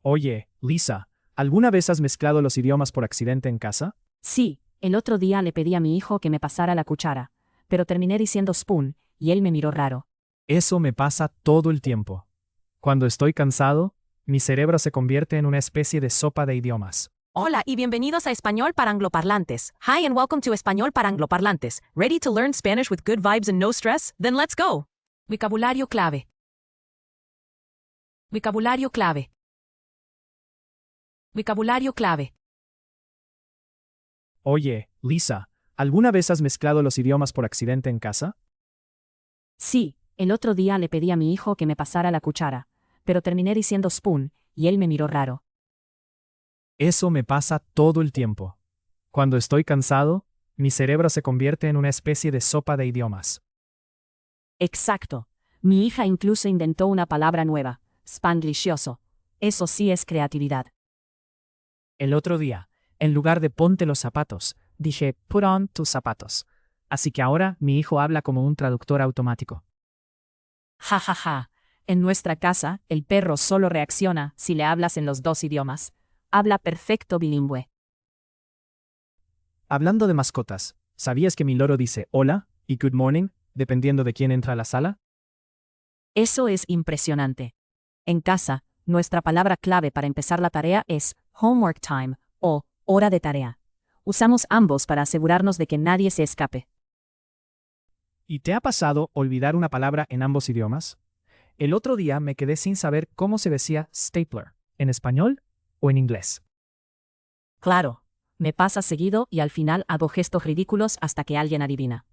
Oye, Lisa, ¿alguna vez has mezclado los idiomas por accidente en casa? Sí, el otro día le pedí a mi hijo que me pasara la cuchara, pero terminé diciendo spoon, y él me miró raro. Eso me pasa todo el tiempo. Cuando estoy cansado, mi cerebro se convierte en una especie de sopa de idiomas. Hola y bienvenidos a Español para Angloparlantes. Hi and welcome to Español para Angloparlantes. Ready to learn Spanish with good vibes and no stress? Then let's go. Vocabulario clave. Vocabulario clave. Vocabulario clave. Oye, Lisa, ¿alguna vez has mezclado los idiomas por accidente en casa? Sí, el otro día le pedí a mi hijo que me pasara la cuchara, pero terminé diciendo spoon, y él me miró raro. Eso me pasa todo el tiempo. Cuando estoy cansado, mi cerebro se convierte en una especie de sopa de idiomas. Exacto. Mi hija incluso inventó una palabra nueva, spanglishioso. Eso sí es creatividad. El otro día, en lugar de ponte los zapatos, dije put on tus zapatos. Así que ahora mi hijo habla como un traductor automático. Ja ja ja. En nuestra casa, el perro solo reacciona si le hablas en los dos idiomas. Habla perfecto bilingüe. Hablando de mascotas, ¿sabías que mi loro dice hola y good morning, dependiendo de quién entra a la sala? Eso es impresionante. En casa, nuestra palabra clave para empezar la tarea es homework time o hora de tarea. Usamos ambos para asegurarnos de que nadie se escape. ¿Y te ha pasado olvidar una palabra en ambos idiomas? El otro día me quedé sin saber cómo se decía stapler, ¿en español o en inglés? Claro, me pasa seguido y al final hago gestos ridículos hasta que alguien adivina.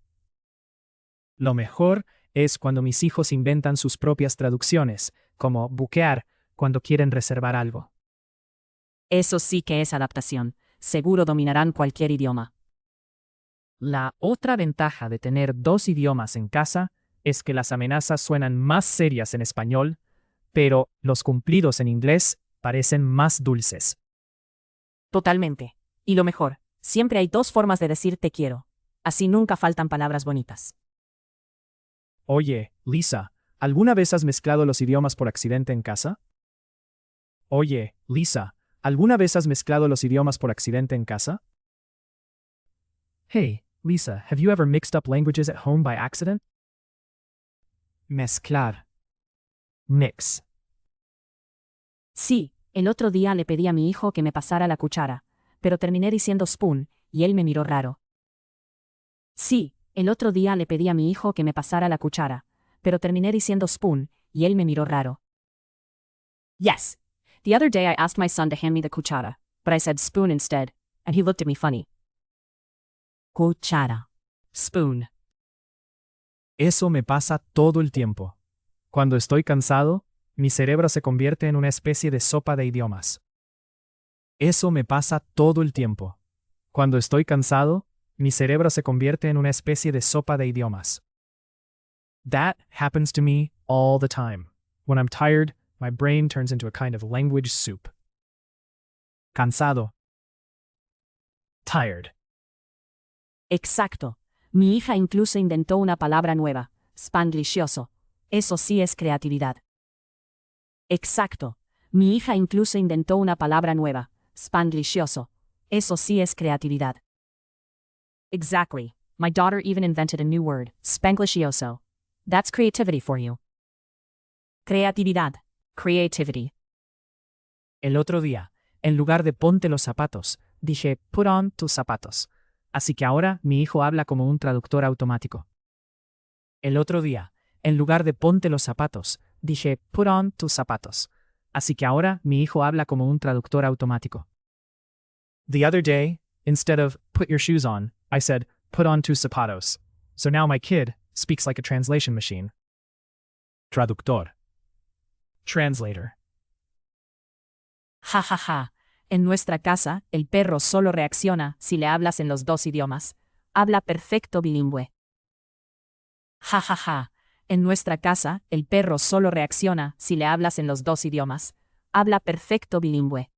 Lo mejor es cuando mis hijos inventan sus propias traducciones, como buquear cuando quieren reservar algo. Eso sí que es adaptación. Seguro dominarán cualquier idioma. La otra ventaja de tener dos idiomas en casa es que las amenazas suenan más serias en español, pero los cumplidos en inglés parecen más dulces. Totalmente. Y lo mejor, siempre hay dos formas de decir te quiero. Así nunca faltan palabras bonitas. Oye, Lisa, ¿alguna vez has mezclado los idiomas por accidente en casa? Oye, Lisa, ¿alguna vez has mezclado los idiomas por accidente en casa? Hey, Lisa, have you ever mixed up languages at home by accident? Mezclar. Mix. Sí, el otro día le pedí a mi hijo que me pasara la cuchara, pero terminé diciendo spoon, y él me miró raro. Sí, el otro día le pedí a mi hijo que me pasara la cuchara, pero terminé diciendo spoon, y él me miró raro. Yes. The other day I asked my son to hand me the cuchara, but I said spoon instead, and he looked at me funny. Cuchara. Spoon. Eso me pasa todo el tiempo. Cuando estoy cansado, mi cerebro se convierte en una especie de sopa de idiomas. Eso me pasa todo el tiempo. Cuando estoy cansado, mi cerebro se convierte en una especie de sopa de idiomas. That happens to me all the time. When I'm tired, my brain turns into a kind of language soup. Cansado. Tired. Exacto. Mi hija incluso inventó una palabra nueva, spanglishioso. Eso sí es creatividad. Exacto. Mi hija incluso inventó una palabra nueva, spanglishioso. Eso sí es creatividad. Exactly. My daughter even invented a new word, spanglishioso. That's creativity for you. Creatividad. Creativity. El otro día, en lugar de ponte los zapatos, dije put on tus zapatos. Así que ahora mi hijo habla como un traductor automático. El otro día, en lugar de ponte los zapatos, dije put on tus zapatos. Así que ahora mi hijo habla como un traductor automático. The other day, instead of put your shoes on, I said put on tus zapatos. So now my kid speaks like a translation machine. Traductor. Translator. Ja ja ja. En nuestra casa, el perro solo reacciona si le hablas en los dos idiomas. Habla perfecto bilingüe. Ja ja ja. En nuestra casa, el perro solo reacciona si le hablas en los dos idiomas. Habla perfecto bilingüe.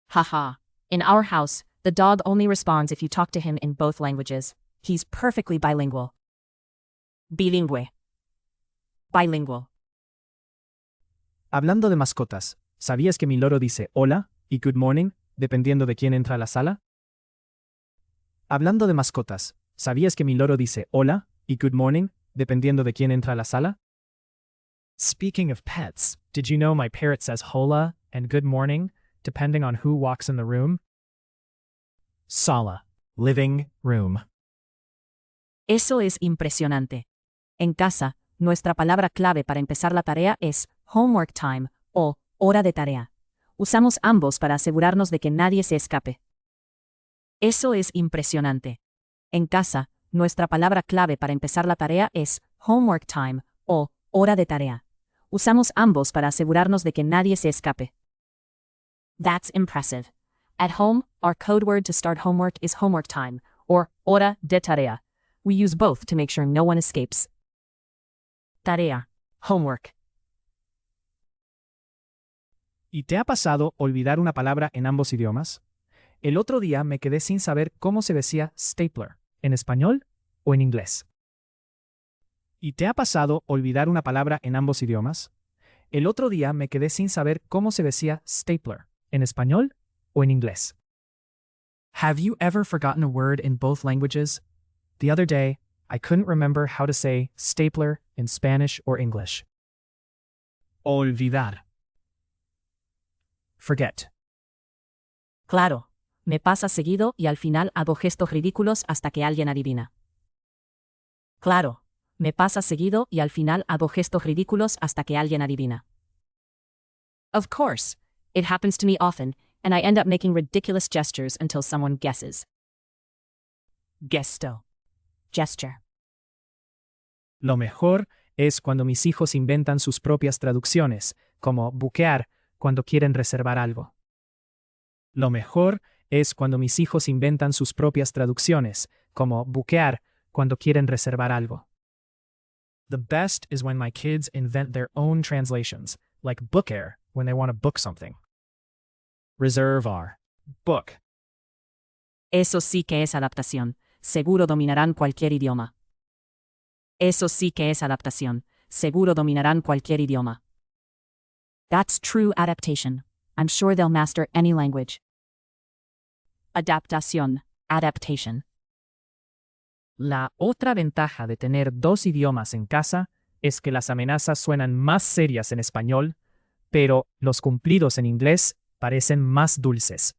Ha ha. In our house, the dog only responds if you talk to him in both languages. He's perfectly bilingual. Bilingüe. Bilingual. Hablando de mascotas, ¿Sabías que mi loro dice hola y good morning dependiendo de quién entra a la sala? Hablando de mascotas, ¿sabías que mi loro dice hola y good morning dependiendo de quién entra a la sala? Speaking of pets, did you know my parrot says hola and good morning depending on who walks in the room? Sala, living room. Eso es impresionante. En casa, nuestra palabra clave para empezar la tarea es homework time o hora de tarea. Usamos ambos para asegurarnos de que nadie se escape. Eso es impresionante. En casa, nuestra palabra clave para empezar la tarea es homework time o hora de tarea. Usamos ambos para asegurarnos de que nadie se escape. That's impressive. At home, our code word to start homework is homework time, or hora de tarea. We use both to make sure no one escapes. Tarea. Homework. ¿Y te ha pasado olvidar una palabra en ambos idiomas? El otro día me quedé sin saber cómo se decía stapler, ¿en español o en inglés? ¿Y te ha pasado olvidar una palabra en ambos idiomas? El otro día me quedé sin saber cómo se decía stapler, ¿en español o en inglés? Have you ever forgotten a word in both languages? The other day, I couldn't remember how to say stapler in Spanish or English. Olvidar. Forget. Claro, me pasa seguido y al final hago gestos ridículos hasta que alguien adivina. Claro, me pasa seguido y al final hago gestos ridículos hasta que alguien adivina. Of course, it happens to me often, and I end up making ridiculous gestures until someone guesses. Gesto. Gesture. Lo mejor es cuando mis hijos inventan sus propias traducciones, como buquear cuando quieren reservar algo. Lo mejor es cuando mis hijos inventan sus propias traducciones, como buquear cuando quieren reservar algo. The best is when my kids invent their own translations, like bookair when they want to book something. Reservar. Book. Eso sí que es adaptación. Seguro dominarán cualquier idioma. Eso sí que es adaptación. Seguro dominarán cualquier idioma. That's true adaptation. I'm sure they'll master any language. Adaptación. Adaptation. La otra ventaja de tener dos idiomas en casa es que las amenazas suenan más serias en español, pero los cumplidos en inglés parecen más dulces.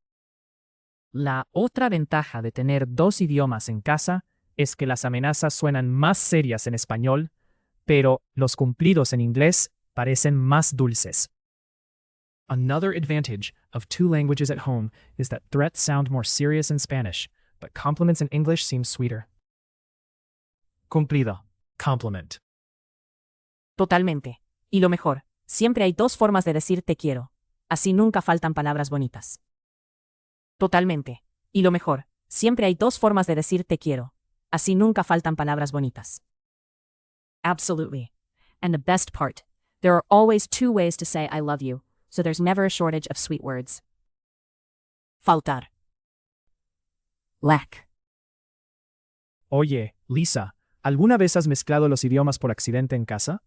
La otra ventaja de tener dos idiomas en casa es que las amenazas suenan más serias en español, pero los cumplidos en inglés parecen más dulces. Another advantage of two languages at home is that threats sound more serious in Spanish, but compliments in English seem sweeter. Cumplido. Compliment. Totalmente. Y lo mejor, siempre hay dos formas de decir te quiero. Así nunca faltan palabras bonitas. Totalmente. Y lo mejor, siempre hay dos formas de decir te quiero. Así nunca faltan palabras bonitas. Absolutely. And the best part, there are always two ways to say I love you, so there's never a shortage of sweet words. Faltar. Lack. Oye, Lisa, ¿alguna vez has mezclado los idiomas por accidente en casa?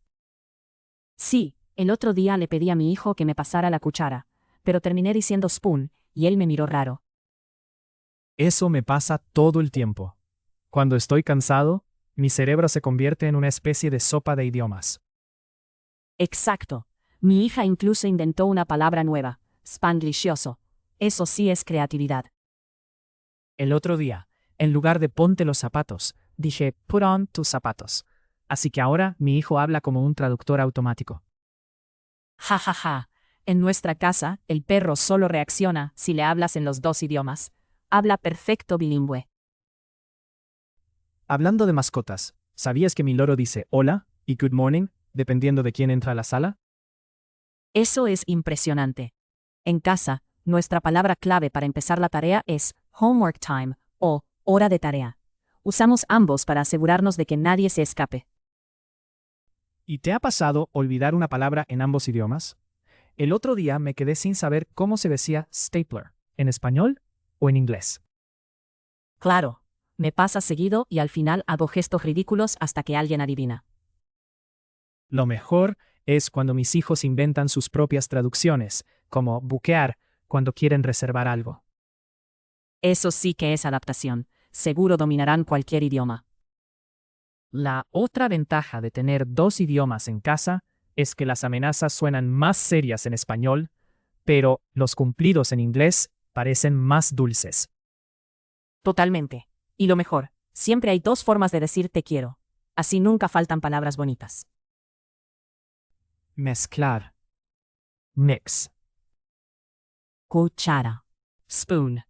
Sí, el otro día le pedí a mi hijo que me pasara la cuchara, pero terminé diciendo spoon, y él me miró raro. Eso me pasa todo el tiempo. Cuando estoy cansado, mi cerebro se convierte en una especie de sopa de idiomas. Exacto. Mi hija incluso inventó una palabra nueva, spanglishioso. Eso sí es creatividad. El otro día, en lugar de ponte los zapatos, dije put on tus zapatos. Así que ahora mi hijo habla como un traductor automático. Ja ja ja. En nuestra casa, el perro solo reacciona si le hablas en los dos idiomas. Habla perfecto bilingüe. Hablando de mascotas, ¿sabías que mi loro dice hola y good morning dependiendo de quién entra a la sala? Eso es impresionante. En casa, nuestra palabra clave para empezar la tarea es homework time o hora de tarea. Usamos ambos para asegurarnos de que nadie se escape. ¿Y te ha pasado olvidar una palabra en ambos idiomas? El otro día me quedé sin saber cómo se decía stapler, ¿en español o en inglés? Claro, me pasa seguido y al final hago gestos ridículos hasta que alguien adivina. Lo mejor es cuando mis hijos inventan sus propias traducciones, como buquear cuando quieren reservar algo. Eso sí que es adaptación. Seguro dominarán cualquier idioma. La otra ventaja de tener dos idiomas en casa es que las amenazas suenan más serias en español, pero los cumplidos en inglés parecen más dulces. Totalmente. Y lo mejor, siempre hay dos formas de decir te quiero. Así nunca faltan palabras bonitas. Mezclar. Mix. Cuchara. Spoon.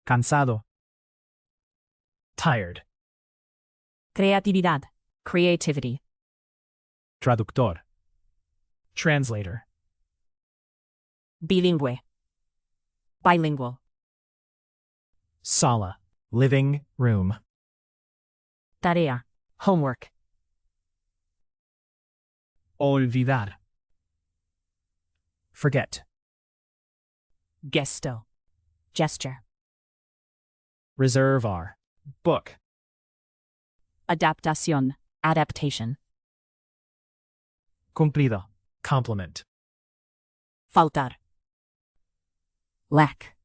Cansado. Tired. Creatividad. Creativity. Traductor. Translator. Bilingüe. Bilingual. Sala. Living room. Tarea. Homework. Olvidar. Forget. Gesto. Gesture. Reservar. Book. Adaptación. Adaptation. Cumplido. Compliment. Faltar. Lack.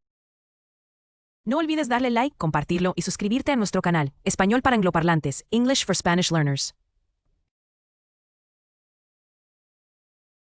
No olvides darle like, compartirlo y suscribirte a nuestro canal, Español para Angloparlantes, English for Spanish Learners.